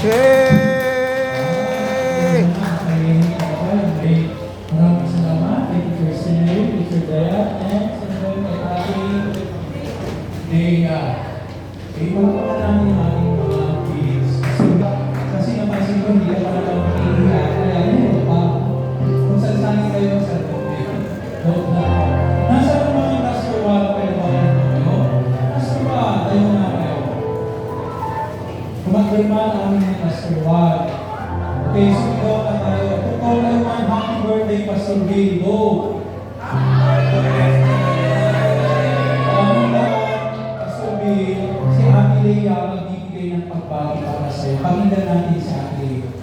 Yay! Maraming salamat. Thank you, Kirsten Ray, Teacher Daya, and sa kay ating Dea. Iba pa namin ang ating mga kids. Kasi napansin ko, hindi ka pala lang makihiya. Kaya yun, kung saan kayo sa topic. Note na. Nasa mga Pastor Juan, kayo ba kayo? Pastor Juan, tayo na kayo. Kumagliman namin ni Pastor Juan. Okay, so ikaw na tayo. Ikaw na naman, happy birthday, Pastor Bill. Go! Pastor Bill, si Ate Leia magbibigay ng pagpapay para sa'yo. Pakinggan natin si Ate Leia.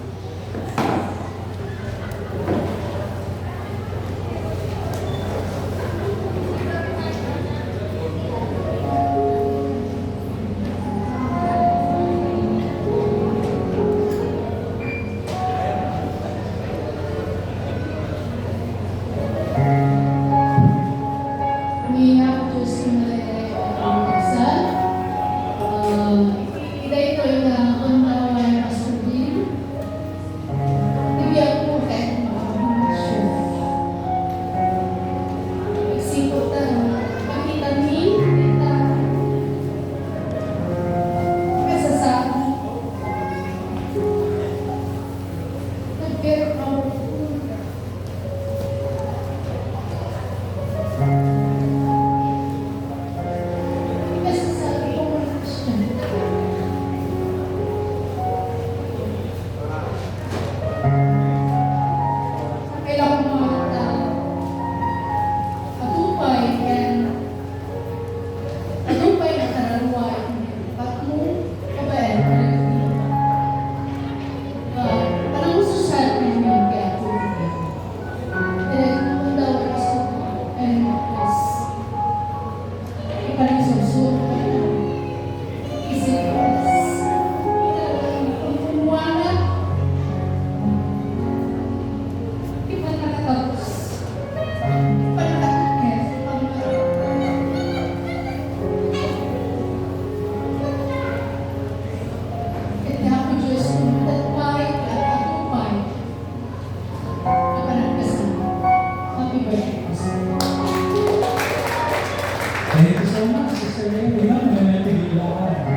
Thank you so much, Sister Ray. Yan, may natigil lahat.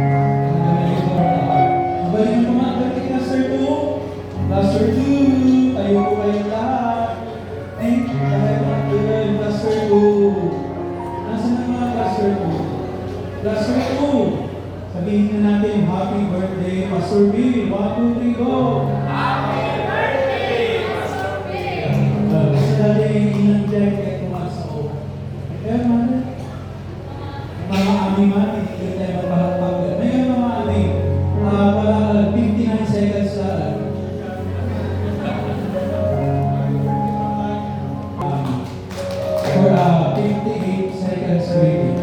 Mabalik na pumagal kay Cluster 2. Cluster 2, tayo po kayo lahat. Thank you, tayo mga good. Cluster 2. Nasaan na mga Cluster 2? Cluster 2. Sabihin na natin, happy birthday, Pastor Bill. 1, 2, 3, go! Happy birthday, Pastor Bill! Gusto natin yung inang-jack at tumasaw. Kaya man, mga aming hindi tayo magpahapag. Ngayon mga aming, para 59 seconds lang. For 58 seconds waiting.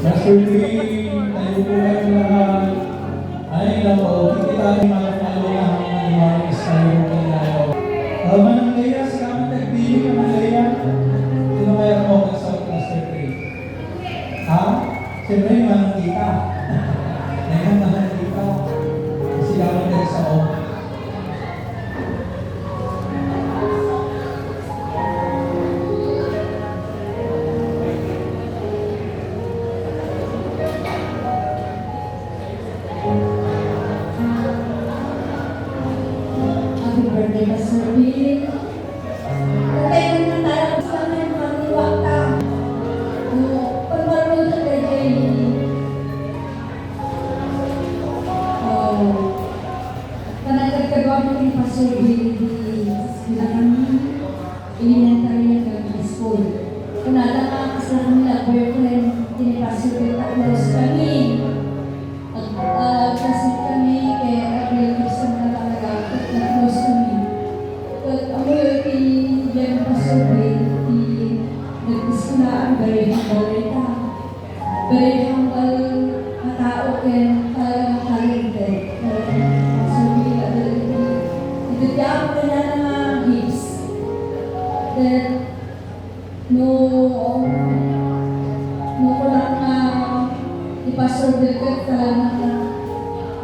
Pastor Lee, tayo po kayo lahat. Ay, nako, kikita tayo mga follow na mga style ko tayo. Manang Leia, salamat at pili ka ng Leia. Sino kaya mo ka sa Pastor Lee? Ha? Siyempre, manang kita. Ngayon, manang kita. Kasi laman tayo sa o. Pastor Billy. sila kami elementary at high school. Kung nalakas na kami na boyfriend, tinipasok yung taklos kami. Kasi kami, kaya relatives na nakalagakot na close kami. At ako yung yung pasok nagdiskulaan, very humble na tao kaya talagang talented. Ibigyan ko na ng hips. Then, no ko lang na ipasok dito talagang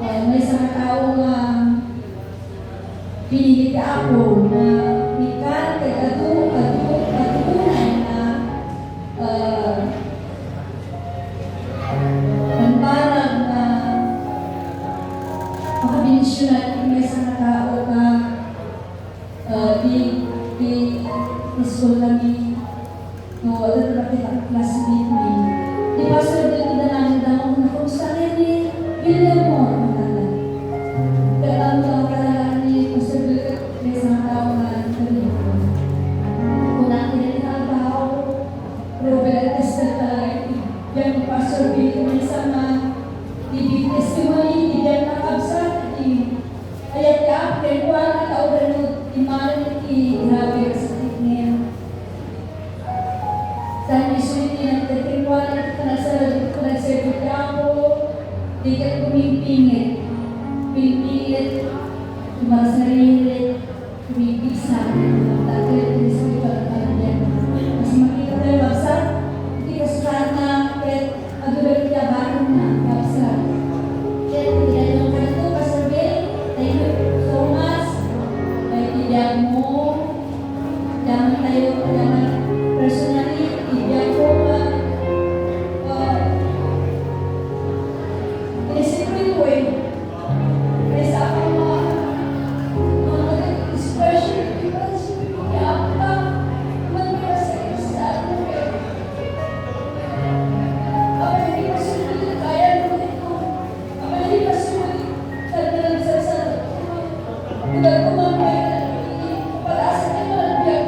may isang tao na pinili ako na ikan kay katunay na panpanag na makabinisyonan may isang tao na di school kami no, ano na kita classmate me. Di ba sir, dito na namin daw na kung saan ni William mo ang talaga. Kaya ang talaga ni Pastor William, may isang tao na kami ko. Kung natin ang tao, Robert Esther talaga. Yan Pastor William, may isang ibig testimony, ibig nakabsat, ayat ka, kaya kuha na tao rin imanin grabe sa niya. Sa isulit niya, nagtiwala ito na sa nagservit ako, di ka pumipingit, tumasarili, pumipisa, dahil ito sa ito na mas makita tayo baksak, hindi ka sana, kahit adulang tiyabaran na baksak. Kaya tinanong ka ito, Pastor Bill, thank you so much. Kaya tiyan mo, daman tayo, daman personally, tiyan ko inisip ko yun eh. Kaya sa akin mga expression, diba, kaya ako pa, magkasa sa akin. Ako hindi pa sumunod, kaya mo ito. Ako hindi pa sumunod, talagang sa tidak kumamay pag-asa niya malabiyag.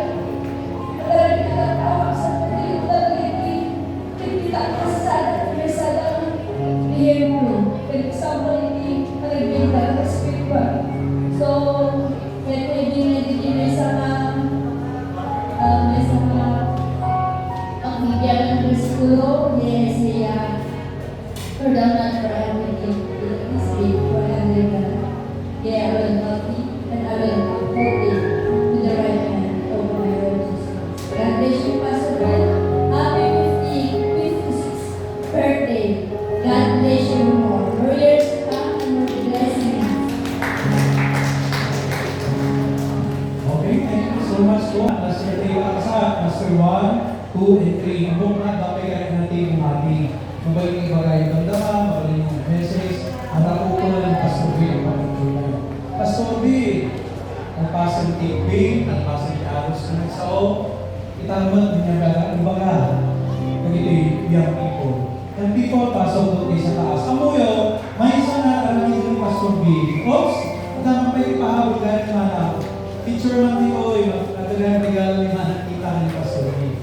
Pag-aral niya lang tawag sa pagkalit talagang kita kasada, may sadang behavior. For example, hindi pag-ibigay ng spiritual. So, kaya pwede may sama ang bigyan ng diskulo, yes, perdana for speak for everyone. Yeah, I will help you and I will hold it to the right hand of my Lord Jesus. God bless you, Pastor Brad. Happy 56th birthday. God bless you more. More years to come and more blessings. Okay, thank you so much po. Pastor Taylor sa Pastor 1, 2, and 3. Kung dapat kayo natin umati. Mabaling ibagay ang damdaman, mabaling yung message, at ako po ng Pastor B ang pagkakulay. Pastor B, ang Pastor B, ang Pastor B, Agos na nagsao, itanong niya ba, ibaga, nagiging young people. Young people, pasok po sa taas. Amuyo, may isa na alam yung Pastor B. Oops, ang dami pa yung pahawag dahil mana. Picture man din ko, natagang regalo yung nakikita ni Pastor B.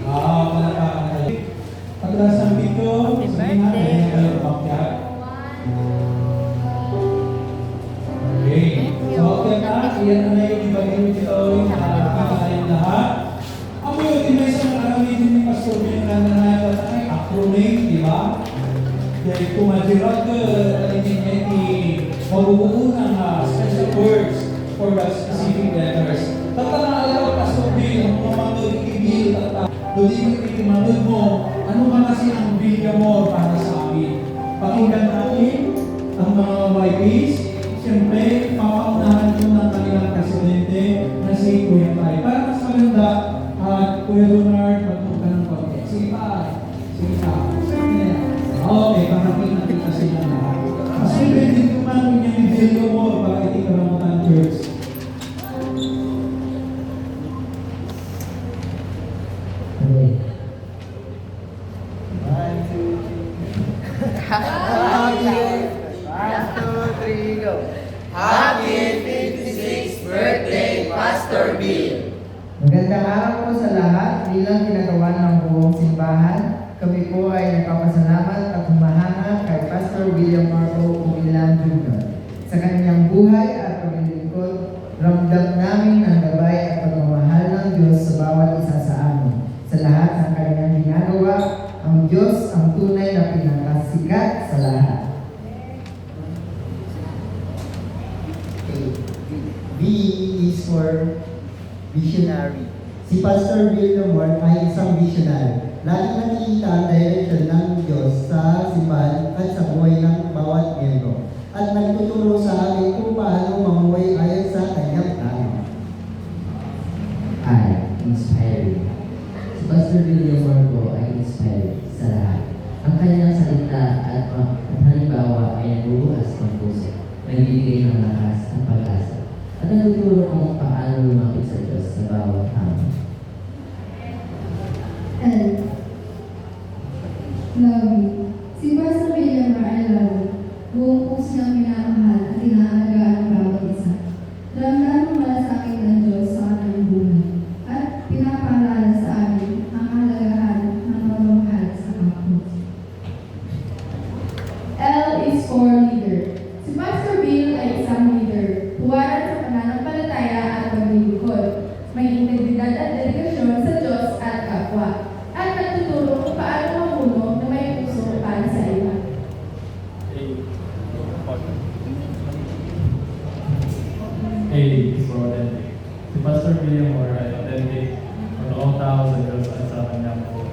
Malakakan kayo. Pagkas ng video, sabihin na, kaya kayo pangkyak. Okay. So, okay na, iyan na yung ibagay mo dito, yung nakakita tayong lahat. Ako yung tinaysa ng aramitin ni Pastor B na nananayaw at ay acronym, di ba? Dahil kumadirag ka, alinin niya mabubuo ng special words for the specific letters. Tatanaayaw, Pastor B, ang mga mag-ibil at doon itimanod mo, ano ba kasi ang bigyan mo para sa amin? Pakinggan natin ang mga YPs. Siyempre, papaunahan ko ng kanilang presidente na si Kuya Tay. Para mas maganda, Kuya Leonard, magpunta ng konti. Sige pa. Sige pa. Okay, parating natin kasi na lahat. Kasi pwede kumain yung video mo para hindi ka ramutan church. Happy 56th birthday, Pastor bilang ginagawa ng buong simbahan, kami po ay nagpapasalamat at humahanga kay Pastor William Marco Umilam Jr. Sa kanyang buhay at paglilingkod, ramdam namin ang gabay at pagmamahal ng Diyos sa bawat isa sa amin. Sa lahat ng kanyang ginagawa, ang Diyos ang tunay na pinakasikat sa lahat. V is for visionary. Si Pastor William Ward ay isang visionary. Lagi nakikita ang direction ng Diyos sa simbahan at sa buhay ng bawat miyembro. At nagtuturo sa amin kung paano mamuhay ayon sa kanyang plano. I, inspiring. Si Pastor William Marco ay inspiring sa lahat. Ang kanyang salita at halimbawa ay nagbubukas ng puso, nagbibigay ng lakas at pag-asa, at nagtuturo kung paano lumapit sa Diyos sa bawat hamon. And loving. Si Pastor William ay loving. Buong puso niyang minamahal at inaalagaan ang bawat isa. Ramdam ang malasakit ng Diyos sa kanyang buhay at pinapaalala sa amin ang kahalagahan ng pagmamahal sa kapwa. L is for leader. Si Pastor Bill ay isang leader, huwaran sa pananampalataya at paglilingkod. May integridad at dedikasyon sa Diyos at kapwa. At nagtuturo kung paano mamuno na may puso para sa iba. A is for authentic. Si Pastor William Moore ay authentic at all tao sa Diyos at sa kanyang buhay.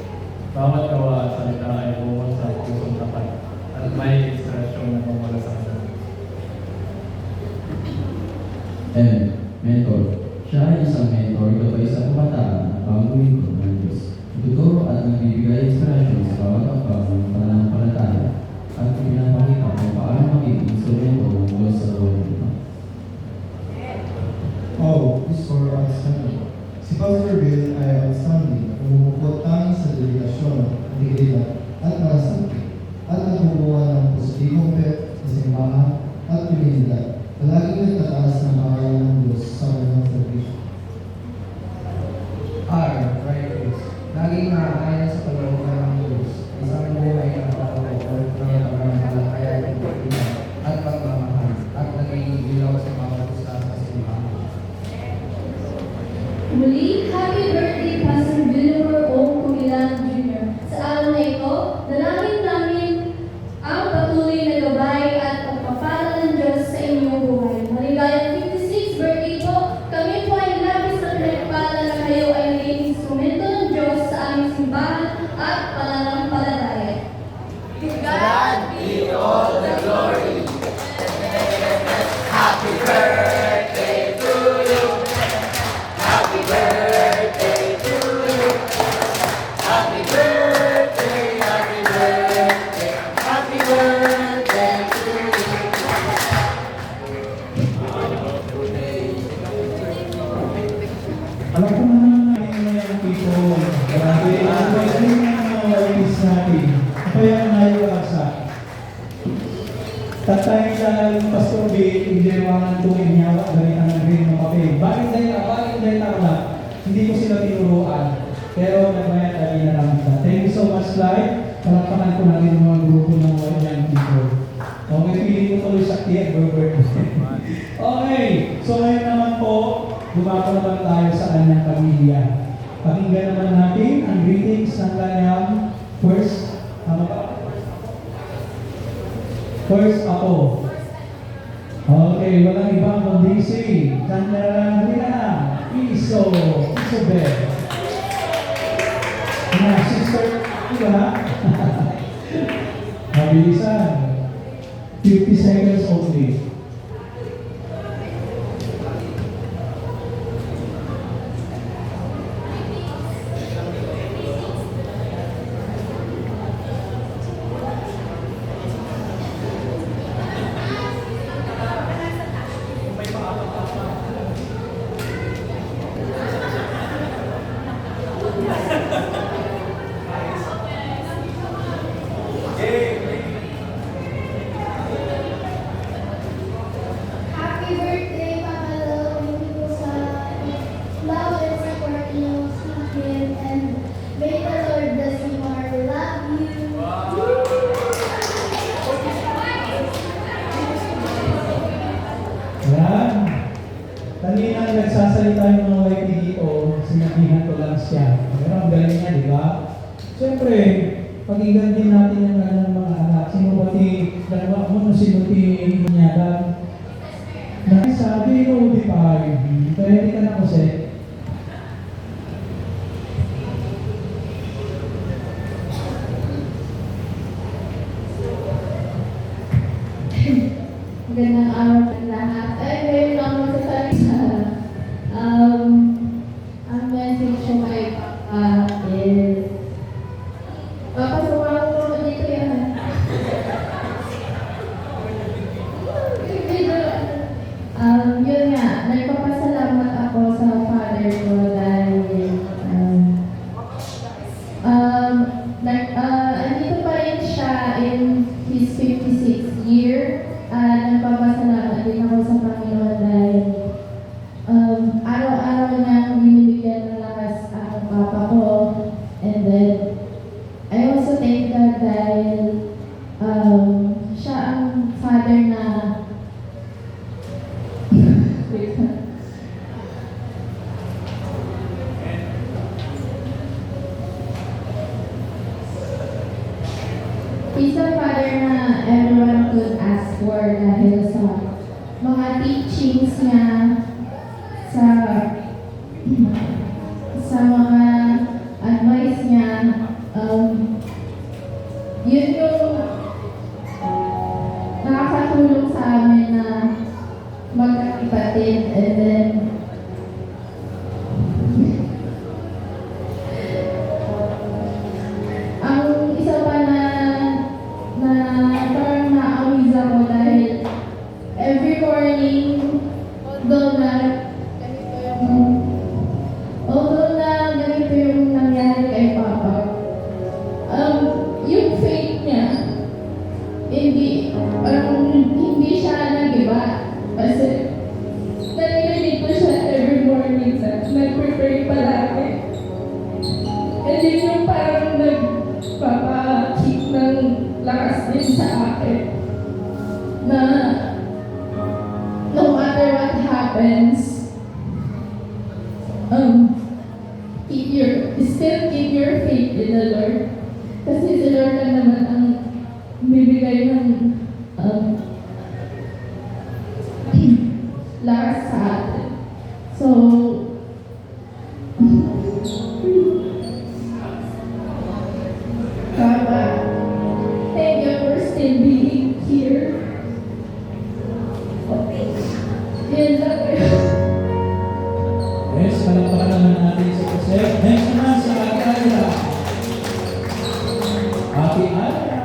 Bawat gawa at salita ay bukod sa pusong tapat at may inspirasyon na mumula sa kanya. M. Mentor. Siya ay isang mentor gabay sa kabataan at pamumuling ng Diyos. Ituturo at nagbibigay inspirasyon sa bawat akbang ng pananampalataya at pinapakita kung paano maging instrumento ng Diyos sa buhay nito. O is for outstanding. Si Pastor Bill ay outstanding, umukot tanging sa dedikasyon, integridad at malasakit, at nagbubuhan ng positibong pep sa simbahan at komunidad. Palaging nagtataas ng pangalan ng Diyos sa kanyang servisyo. R. Righteous. Laging naaayon sa kalooban ng Diyos. Isang buhay na pagkakot ng pagmamahalakhaya at integridad at pagmamahal at naging ilaw sa bawat isa sa simbahan. Muli, happy birthday, Pastor William O. Kumilang Jr. Sa araw na ito, dalangin namin ang patuloy na gabay at pagpapala ng Diyos sa inyong buhay. Maligayang 56th birthday po, kami po ay labis na pinagpala na kayo ay naging instrumento ng Diyos sa aming simbahan at pananampalataya. To God be all the glory. Happy birthday to you. Happy birthday to you. Happy birthday, happy birthday, happy birthday to you. Alam ko naman yung people. Grabe, ang galing ng mga artists natin. Kaya naiwasa. Tatay na yung Pastor B, hindi naman tuwing niya, ganyan ang rin ng papel. Bakit dahil tarla? Hindi ko sila tinuruan. Pero nagmayat dahil na lang kita. Thank you so much, Lai. Palakpakan ko natin yung mga grupo ng young people. Okay, feeling ko tuloy sakti at Herbert. Okay, so ngayon naman po, dumako naman tayo sa kanyang pamilya. Pakinggan naman natin ang greetings ng kanyang first, ano ba? First ako. Okay, walang ibang kundi si Chandra Isobel. Na sister, diba? Mabilisan. 50 seconds only. nagsasalita yung mga wife dito, sinabihan ko lang siya. Pero ang galing niya, di ba? Siyempre, pakinggan din natin yung kanyang mga anak. Sinubuti, dalawa mo, sinubuti niya lang. Sabi ko, di pa, kaya hindi ka na kasi. Magandang araw sa lahat. Ay, ngayon lang magsasalita. Ang message ko kay Papa is, Papa, sumawa ko dito yan. Yun nga, nagpapasalamat ako sa father ko dahil andito pa rin siya in his 56th year. Nagpapasalamat din ako sa Panginoon dahil araw-araw niyang binibigyan ng lakas ang papa ko. And then, I also thank God dahil siya ang father na He's a father na everyone could ask for dahil sa mga teachings niya, sa mga advice niya, yun yung nakakatulong sa amin na magkakapatid. And then, ang isa pa na parang na-amaze ako dahil every morning, although na ganito yung nangyari kay Papa, yung faith niya, hindi siya nag-iba. Kasi narinig ko siya every morning na nag-pray palagi. And yun yung parang nagpapa-keep ng lakas din sa akin na no matter what happens, still keep your faith in the Lord. Kasi si Lord lang naman ang bibigay ng lakas sa atin. So, Papa, thank you for still being here. Yan lang. Yes, palakpakan naman natin si Jose. Next naman sa Ate Alia. Ate Alia.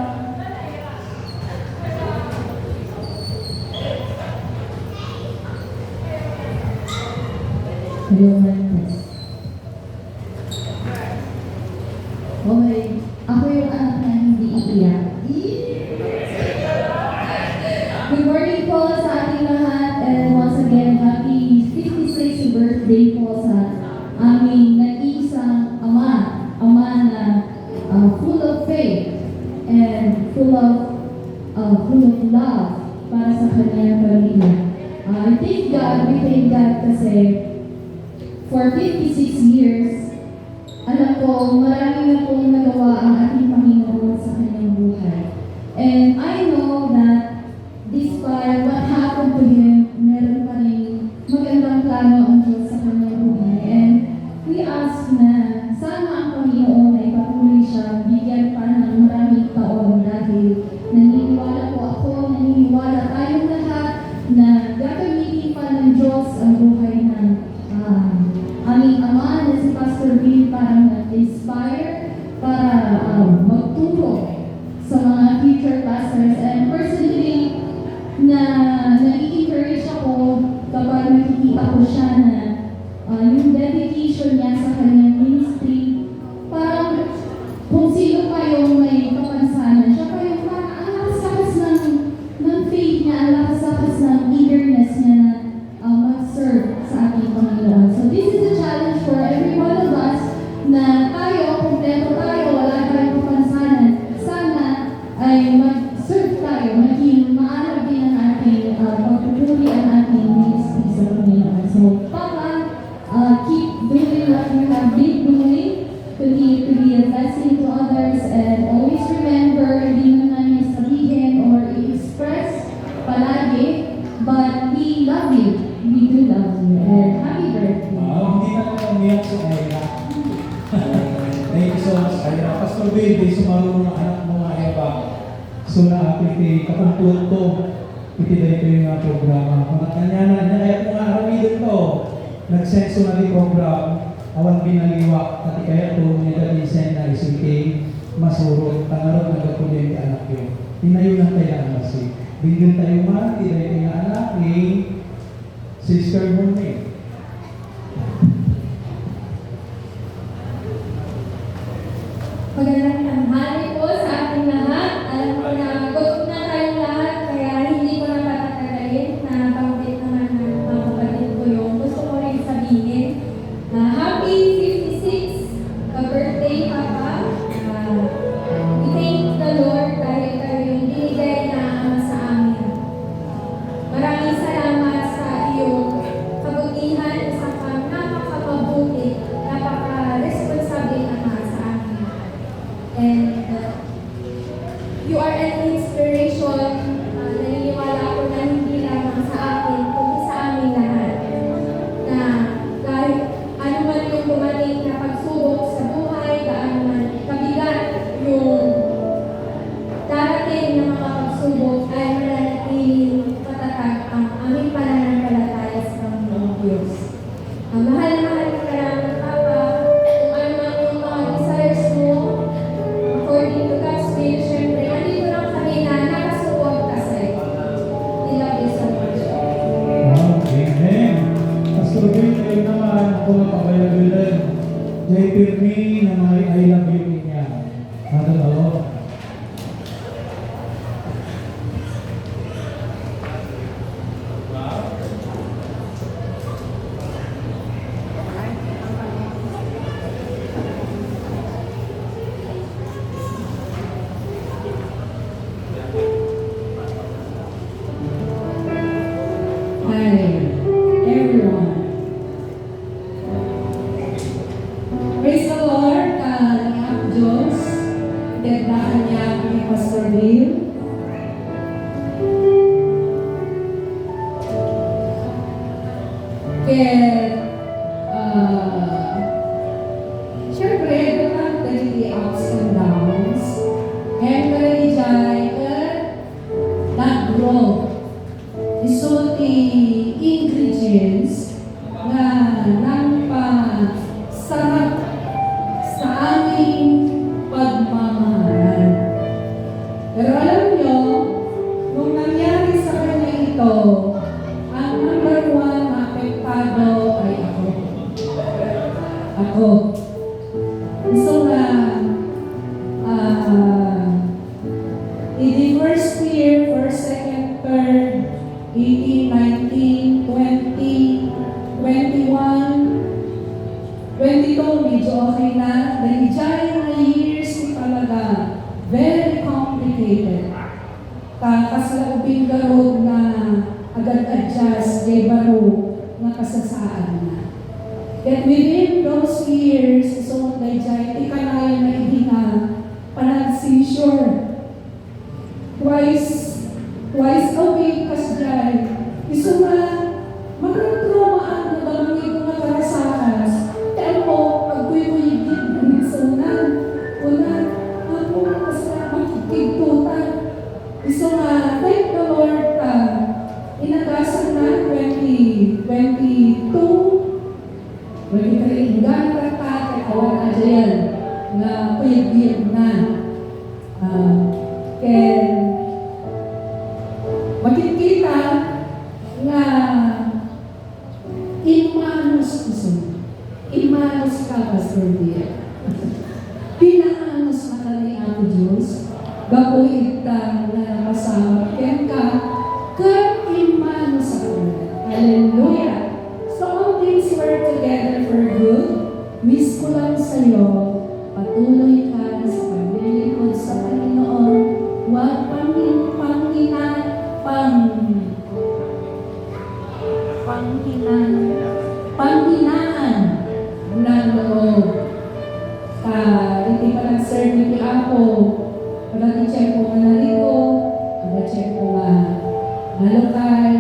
Hello, Marcos. Okay, ako yung anak na hindi iiyak. Good morning po sa ating lahat, and once again, happy 56th birthday po sa aming nag-iisang ama na full of faith and full of love para sa kanyang pamilya. I thank God, we thank God kasi for 56 years, alam ko, marami na pong nagawa ang ating Panginoon sa kanyang buhay. And I know that despite what happened to him, meron pa rin magandang plano ang Diyos sa kanyang buhay. And we ask na sana ang Panginoon ay patuloy siya bigyan pa ng maraming taon dahil naniniwala po ako, naniniwala tayong lahat na gagamitin pa ng Diyos ang buhay ng aming ama na si Pastor Bill para mag-inspire, para magturo sa mga future pastors. And personally, nai-encourage ako kapag nakikita ko siya na yung dedication niya sa kanyang ministry, parang kung sino pa yung may kapansanan, siya pa yung parang ang lakas-lakas ng faith niya, ang lakas-lakas ng eagerness niya na mag-serve sa ating Panginoon. So this is a challenge for every one of us na tayo, kompleto tayo, wala tayong kapansanan. Sana ay mag-serve tayo, maging maarap din ang ating pagpupuri ang ating ministry sa Panginoon. So, Papa, But we love you. We do love you. And happy birthday. Hindi na lang umiyak si Ella. Thank you so much, Ella. Pastor Bill, di sumarunong ang anak mo nga Eva. So na iti kapuntuan ko, iti dahito yung mga programa. Kung kanya na, kaya kung nga aramidin ko, nagsenso na di program, awan binaliwa, pati kaya ito, niya dati sen na isulke, masurot, tangarot na gapunin yung anak yun. Tinayo lang tayo ang masig. Bigyan tayo man, tinayo yung anak ni Sister Mone. Magandang tanghali po sa ating lahat. Alam ko na gutom na tayong lahat, kaya hindi ko na patatagalin na pangkit naman ng mga kapatid ko yung gusto ko rin sabihin na happy 56 ka-birthday, Papa. We thank the Lord dahil kayo yung binigay na ama sa amin. Maraming salamat sa iyong kabutihan sa napakapabuti, napaka-responsable ama sa amin. And you are an inspiration. Naniniwala ako na hindi lamang sa akin, kundi sa amin lahat. Na kahit ano man yung dumating na pagsubok sa buhay, gaano man kabigat yung darating na mga pagsubok, ay mananatiling matatag ang aming pananampalataya sa Panginoong Diyos. Mahal na karaming Papa, kung ano man yung mga desires mo, according to God's will, syempre, andito lang kami na nakasuporta sa iyo. We love you so much. Amen. Pastor Bill, kayo naman, ako mapapayag-bilan. Jay Pirmi na may I love you niya. Madalo. Hi, everyone. Praise the Lord, Nangyak Diyos. Dagdagan niya kami, Pastor Bill. Kaya, syempre, ito the ups and downs. And kaya dyan, nag-grow. Isulti ingredients na nagpasarap sa aming pagmamahal. Pero alam nyo, nung nangyari sa kanya ito, ang number one na apektado ay ako. Ako. So na, in the first year, first, second, third, 18, 19, 20, 21, 22, medyo okay na. Dahil dyan na years talaga, very complicated. Kaslaubing garod na agad-adjust, day baro, na kasasaan na. Yet within those years, so dahil dyan, ikanayan na ihinga, panag-seizure. Twice a week kasi dyan, iso nga, magkatramaan na balangin ko nga karasakas. Kaya mo, pag-kuy-kuy din, una, ako, kasi makikigtutan. Iso nga, thank the Lord, inagasan na 2022, 23, hanggang kaya kawan na dyan, na kuyag-kuyag na. Kaya, makikita nga imanos ka, Pastor Bill. Pinaanos ka ni Ate Diyos, gapuit ka na nakasama, kaya ka imanos ako. Hallelujah! So all things work together for good. Miss ko lang sa'yo, patuloy ka sa paglilingkod sa Panginoon. Huwag panghinaan ng loob. Hindi pa nag-serve ni Apo, pag-check ko manariko, pag-check ko malukay,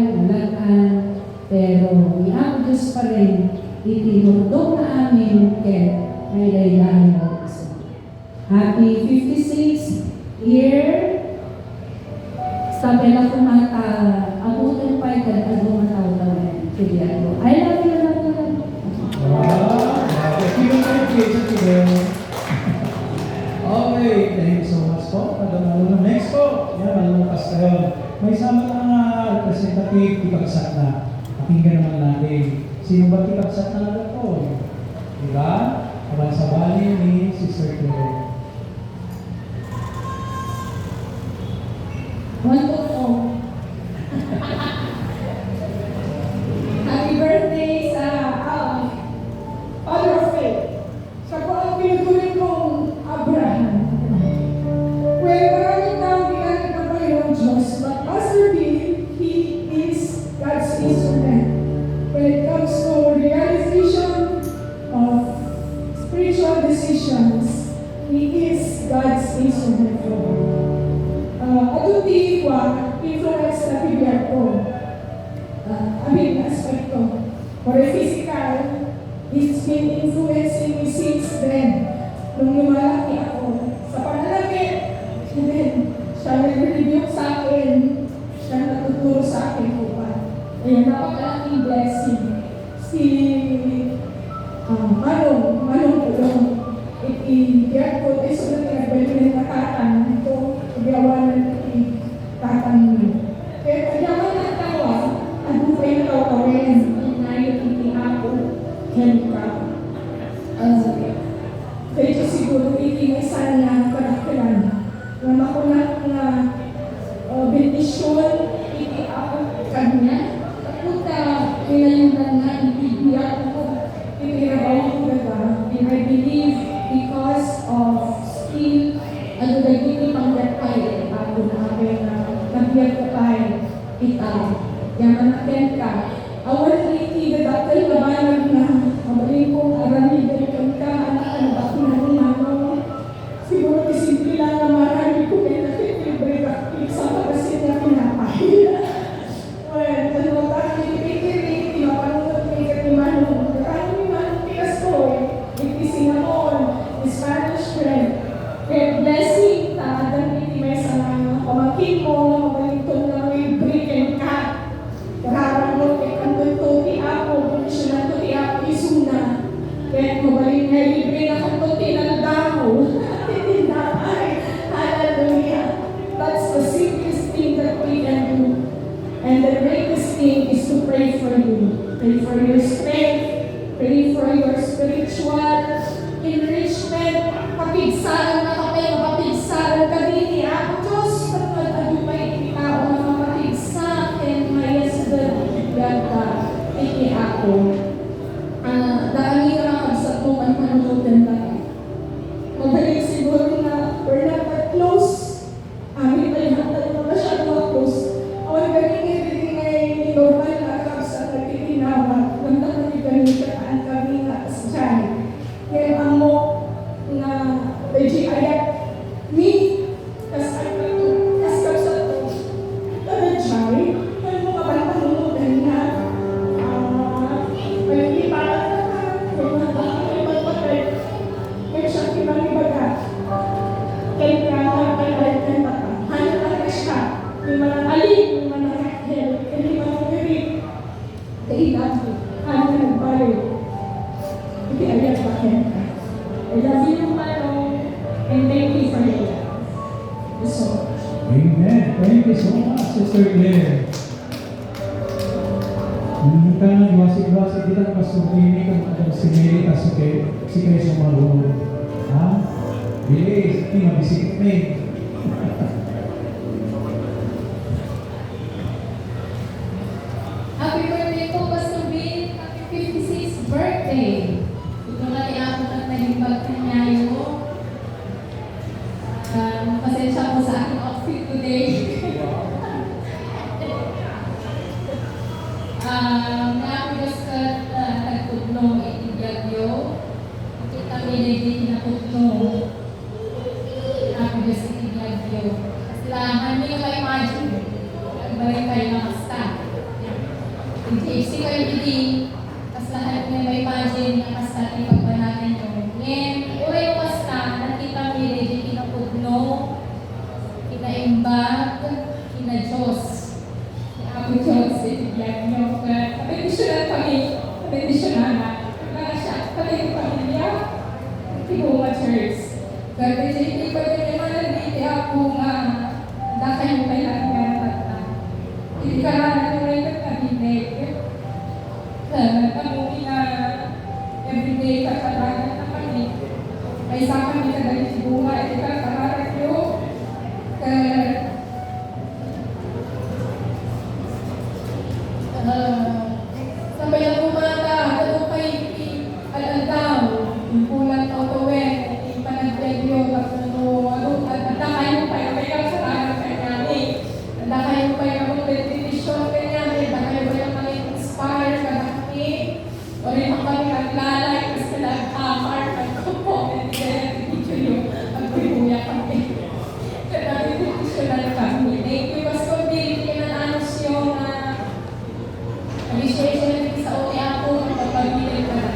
daan, pero ang Diyos pa rin, itinutong na amin kay may laylayan ng isa. Happy 56th year sa Bella Kumata, abutin pa ito at lumataw-taw. Pilihan ko. I love you, love you, love you. Wow! Thank you. Okay, thank you so much po. Madam next po. Yan, malumukas kayo. May sama ng mga representative, tipagsat na. Pakinggan naman natin. Sino ba tipagsat na natin po? Diba? Abang sa bali ni Sister Claire. Wonderful. Happy birthday sa Father of Faith. Siya po ang pinutuloy kong Abraham. Well, maraming taong ginagawa ng Panginoong Diyos, but Pastor Bill, he is God's instrument. When it comes to realization of spiritual decisions, he is God's instrument for me. Atuti ko, influence na bibigyan ko. Abing aspekto. For a physical, it's been influencing me since then. Nung lumalaki ako, sa panalaki, then, siya nag-review sa akin, siya natuturo sa akin ko pa. Ayan, napakalaking blessing. Si Manong Pulong, i-get ko, so na tinagbalin ng matatan ito, igawanan ng tatang niyo. Kaya pagyaman ng tawa, nagupay na tawawin, inayon hindi ako, Henka. Kaya siguro, itinaysan niya karakteran. Nang ako na bendisyon, iti ako kanya. Kaputa, pinayundan na, ibibiyak ko, ipirabaw ko na. And I believe because of skill, ano na hindi panggat kayo, ako na aking nabiyag ka kayo, kita. Yaman natin ka. Awan iti, dadakal ka ba na mabalin kong aramid ka, anak ka na baki na ninano. Siguro simple lang na marami ko kaya nakikilibre ka, sa pagasin na pinapay. Well, ano ba, pinipikiri, pinapanunod ni Katimanong. Karano ni Manong Pikas ko, ipisinamon, Spanish friend. Kaya blessing, taadang iti may sa mga pamangkin mo, mabalintong na may brick and cut. Kararang mo, ikandun to ti ako, komisyonan to ti ako, isuna. Kaya mabalin nga libre na kandun ti naladaho. Hallelujah. That's the simplest thing that we can do. And the greatest thing is to pray for you. Pray for your strength. Pray for your spiritual enrichment. Kapigsaran na kapay, kapigsaran ka din ni Ako Diyos. Pagpag-adumay tao na mapapigsa and mayasdan yata iti ako. Dahil nga sa tuman manunutan tayo. Madaling siguro na we're not that close. Amin pa yung hantay na masyado close. Awan galing everything ay normal na kapsa nagtitinawag. Nanda kami galing kataan kami na asyan. Kaya ang mo na legit ayat me kas kapsa to taradjay kaya mga bantanunutan na maliliparan na kaya mga bakit magpatay kaya siya kinalibaga kaya kaya mata hanya lang siya yung mga alin yung mga nakahel kaya yung mga ngirit kaya natin hanya nagbayo hindi ayat bakit I love you Manong and thank you for your love so much. Amen. Thank you so much, Sister Claire. Hindi ka na iwasig-wasig kita ng pasugini kung atong sinili ka si kayo sa marunod. Ha? Bilis, hindi mabisik na eh. Happy birthday po, Pastor Bill. Happy 56th birthday. Ito nga iapot at naging pagkanyayo. Pasensya po sa aking outfit today. Nakapagos ka tagputno itibiyagyo. Kita minigit na putno. Nakapagos itibiyagyo. Kasi lahan niyo ka-imagine. Balik kayo na kasta. THC kayo hindi. Tapos lahat may ma-imagine na mas natin pagpanatin yun. Ngayon, ura yung kasta, nakita mo yung kinapudno, kinaimbag, kina-Diyos. Ako Diyos, itigyan nyo. Kapendisyonan kami, kapendisyonan na. Mga siya, pati yung pamilya, Tiguma Church. Gagawin siya, hindi pa rin naman nandito ako nga, dahil yung kailangan nga natatang. Hindi ka lang natuloy ka kabinet. Kami na everyday kakalagan na kami. May isa kami ka dahil si buhay, hindi ka kakalagan nyo. Sa bayang umata, ano kay alandaw, yung pulang autowen, yung panagpedyo, at kayo pa, kaya sa tanong kay nani. At kayo pa yung competition kay nani, at kayo pa yung mag-inspire ka na kami. O rin ang kami naglalay, kasi nag-amar, nag-comment, kaya nag-video yung pagpibuya kami. Kaya nag-petition na kami. Thank you, Pastor Bill, kinananos yung appreciation sa ote ako, magpapagilin ka na.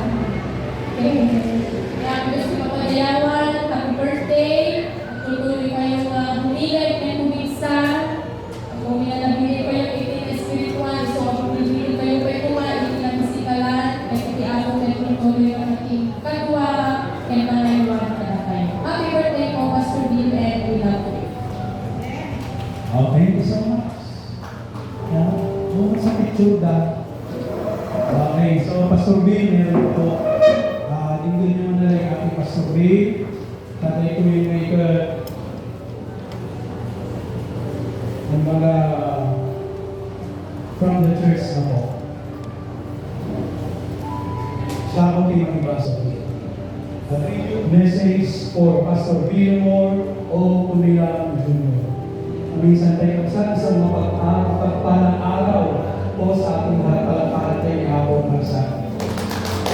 Kaya ako gusto mapadayawan, happy birthday. At tuloy kayong humilay, kayong humigsan. Kung minanabili ko yung 18 spiritual, so kung bibili kayo pa yung kumain, hindi lang masikalan, kaya hindi ako kayo tuloy ang ating kagwa, kaya manayawang ka na kayo. Happy birthday po, Pastor Bill, and we love you. Thank you so much. Sa picture that. Okay, so Pastor Bill, meron po. Tingnan nyo na lang ating Pastor Bill. Tatay ko yung maker ng mga from the church na po. Siya ako tinatibasa po. Message for Pastor Villamor o Kumilang Jr. Minsan tayo sa isang mapagpalang araw o sa ating lahat tayo hapon magsa.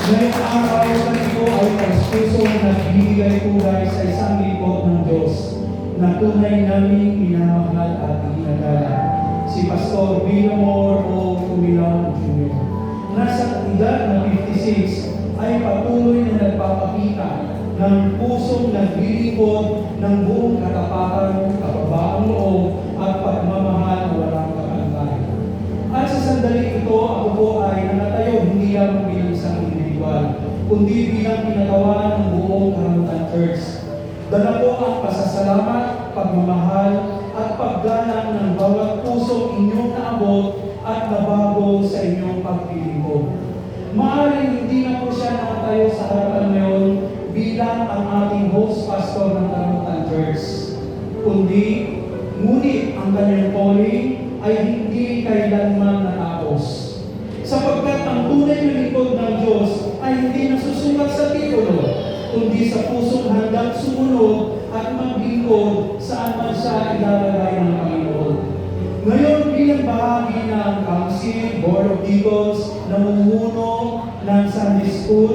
Ngayong araw sa ito ay puso na nagbibigay kulay sa isang lingkod ng Diyos na tunay naming minamahal at ginagala. Si Pastor Villamor o Kumilang Jr. Nasa edad na 56 ay patuloy na nagpapakita ng pusong naglilingkod ng buong katapatan, kababaang loob at pagmamahal na walang kakantay. At sa sandali ito, ako po ay nanatayo hindi lamang bilang isang individual, kundi bilang pinagawa ng buong Karantan Church. Dala po ang pasasalamat, pagmamahal at paggalang ng bawat pusong inyong naabot at nabago sa inyong paglilingkod. Maaaring hindi na po siya nakatayo sa harapan ngayon bilang ang ating host pastor ng Karantan Church, kundi ngunit ang kanyang calling ay hindi kailanman natapos. Sapagkat ang tunay na lingkod ng Diyos ay hindi nasusukat sa titulo, kundi sa pusong handang sumunod at maglingkod saan man siya ilalagay ng Panginoon. Ngayon bilang bahagi ng Council, Board of Deacons, namumuno ng Sunday School,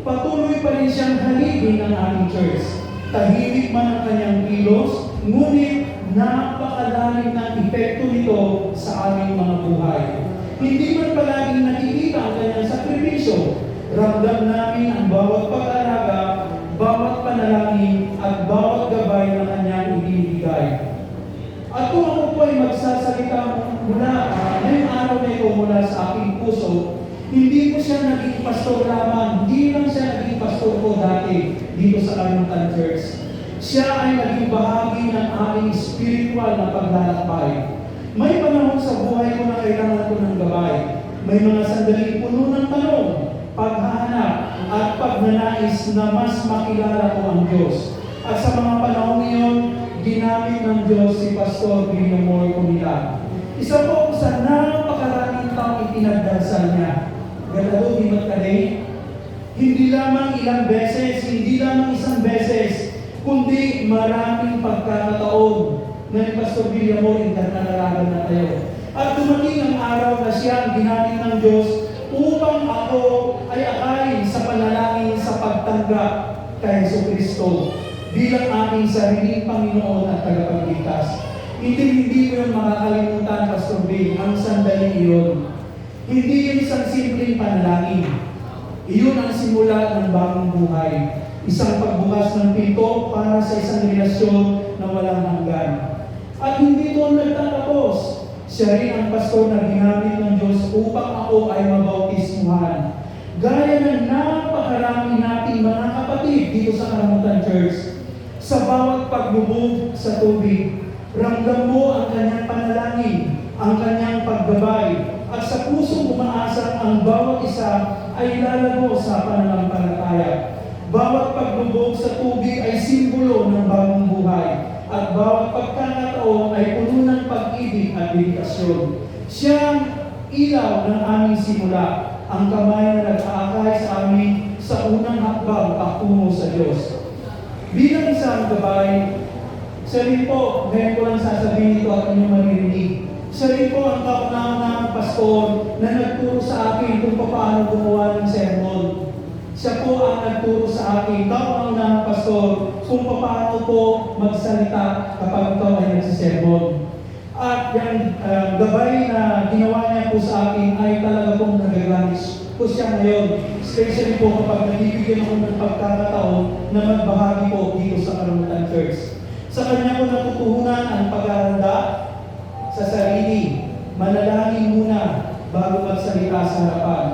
patuloy pa rin siyang haligi ng ating church. Tahimik man ang kanyang kilos, ngunit napakalalim ng epekto nito sa aming mga buhay. Hindi man palaging nakikita ang kanyang sakripisyo, ramdam namin ang bawat pag-alaga, bawat panalangin, at bawat gabay na kanyang ibibigay. At kung ako po ay magsasalita mula ngayong araw na ito mula sa aking puso, hindi ko siya naging pastor lamang, hindi lang siya naging pastor ko dati dito sa Karantan Church. Siya ay naging bahagi ng aming spiritual na paglalakbay. May panahon sa buhay ko na kailangan ko ng gabay. May mga sandaling puno ng tanong, paghahanap, at pagnanais na mas makilala ko ang Diyos. At sa mga panahon ngayon, ginamit ng Diyos si Pastor Villamor Kumila. Isa po sa napakaraming taong ipinagdasal niya. Ganado, di magkalay? Hindi lamang ilang beses, hindi lamang isang beses, kundi maraming pagkakataon na ni Pastor Villamor nanalalaman na tayo. At dumating ang araw na siya ang ginamit ng Diyos upang ako ay akayin sa panalangin sa pagtanggap kay Jesucristo bilang aking sariling Panginoon at tagapagligtas. Hindi ko yung makakalimutan, Pastor Bill, ang sandali iyon. Hindi yun isang simpleng panalangin. Iyon ang simula ng bagong buhay. Isang pagbukas ng pinto para sa isang relasyon na walang hanggan. At hindi doon nagtatapos. Siya rin ang pastor na ginamit ng Diyos upang ako ay mabautismuhan. Gaya ng napakarami nating mga kapatid dito sa Karamutan Church. Sa bawat paglubog sa tubig, ramdam mo ang kanyang panalangin, ang kanyang paggabay, at sa pusong umaasa ang bawat isa ay lalago sa pananampalataya. Bawat paglubog sa tubig ay simbolo ng bagong buhay, at bawat pagkakataon ay puno ng pag-ibig at dedikasyon. Siya ang ilaw ng aming simula, ang kamay na nag-aakay sa amin sa unang hakbang patungo sa Diyos. Bilang isang gabay, siya rin po, ngayon ko lang sasabihin ito at inyong maririnig. Siya rin po ang kauna-unahang pastor na nagturo sa akin kung paano gumawa ng sermon. Siya po ang nagturo sa akin, kauna-unahang pastor, kung paano po magsalita kapag ikaw ay nagsisermon. At yung gabay na ginawa niya po sa akin ay talaga pong nag-realize po siya ngayon. Especially po kapag nabibigyan ako ng pagkakataon na magbahagi po dito sa Karamutan Church. Sa kanya ko natutuhunan ang paghahanda sa sarili. Manalangin muna bago magsalita sa harapan.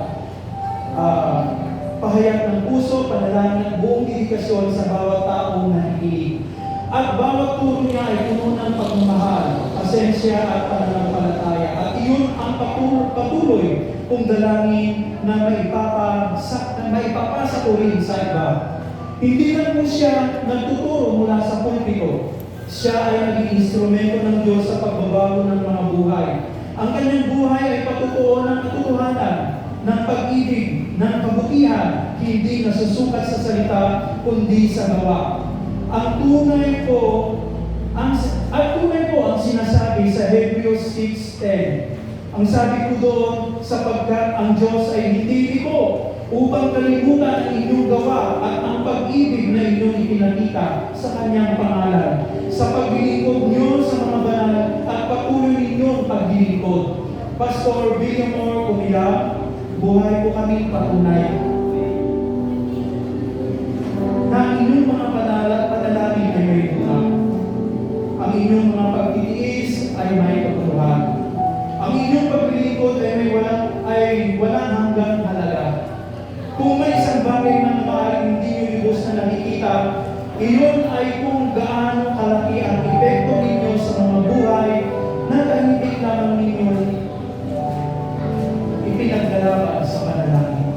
Pahayag ng puso, panalangin ng buong dedikasyon sa bawat taong nakikinig. At bawat turo niya ay puno ng pagmamahal, pasensya at pananampalataya. At iyon ang patuloy kung dalangin na maipapasa ko rin sa iba. Hindi lang po siya nagtuturo mula sa pulpito. Siya ay naging instrumento ng Diyos sa pagbabago ng mga buhay. Ang kanyang buhay ay patutuo ng katotohanan, ng pag-ibig, ng kabutihan, hindi nasusukat sa salita, kundi sa gawa. Ang tunay po ang sinasabi sa Hebrews 6:10. Ang sabi ko doon, sapagkat ang Diyos ay hindi liko upang kalimutan ang inyong gawa at ang pag-ibig na inyong ipinakita sa kanyang pangalan, sa paglilingkod niyo sa mga banal at patuloy ninyong paglilingkod. Pastor William Moore Kumila, buhay po kaming patunay na ang inyong mga panalangin ay may buhay. Ang inyong mga pagtitiis ay may katuruan. Ang inyong paglilingkod ay walang hanggang halaga. Kung may isang bagay na maaaring hindi nyo lubos na nakikita, iyon ay kung gaano kalaki ang epekto ninyo sa mga buhay na tahimik lamang ninyo ipinaggalaban sa panalangin.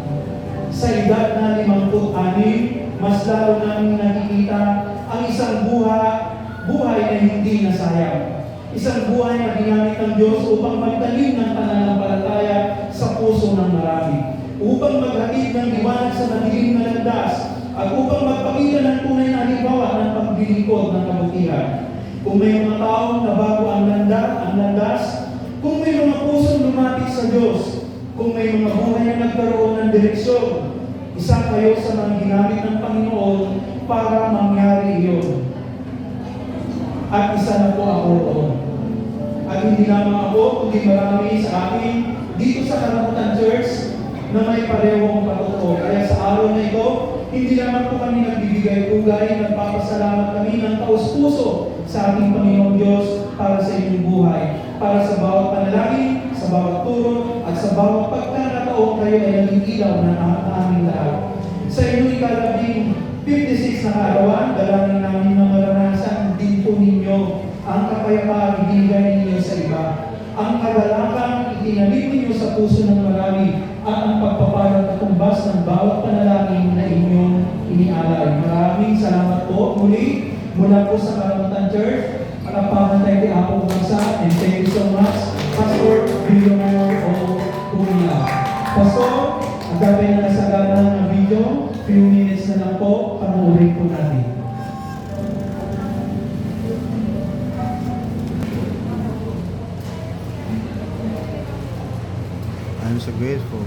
Sa edad na 56, mas lalo namin nakikita ang isang buhay na hindi nasayang. Isang buhay na ginamit ng Diyos upang magtanim ng pananampalataya sa puso ng marami, upang maghatid ng liwanag sa madilim na landas, at upang magpakita ng tunay na halimbawa ng paglilingkod ng kabutihan. Kung may mga taong nabago ang landas, kung may mga pusong lumapit sa Diyos, kung may mga buhay na nagkaroon ng direksyon, isa kayo sa mga ginamit ng Panginoon para mangyari iyon. At isa na po ako doon. At hindi lamang ako, kundi marami sa akin dito sa Karamutan Church na may parehong patuto. Kaya sa araw na ito, hindi lamang po kami nagbibigay ugay, nagpapasalamat kami ng taos-puso sa ating Panginoong Diyos para sa inyong buhay, para sa bawat panalangin, sa bawat turo, at sa bawat pagkakataon kayo ay naging ilaw ng aming lahat. Sa inyong ikalabing 56 na kaarawan, dalangin namin na maranasan din po ninyo ang kapayapaan ibigay ninyo sa iba, ang kagalakan itinanim ninyo sa puso ng marami, at ang pagpapalang katumbas ng bawat panalangin na inyong inialay. Maraming salamat po muli mula po sa Karamutan Church. Alapanan tayo kay Apo Bangsa, and thank you so much, Pastor William O. Kumila. Pastor, ang gabay na nasagana ng video, few minutes na lang po, panoorin po natin. I'm so grateful.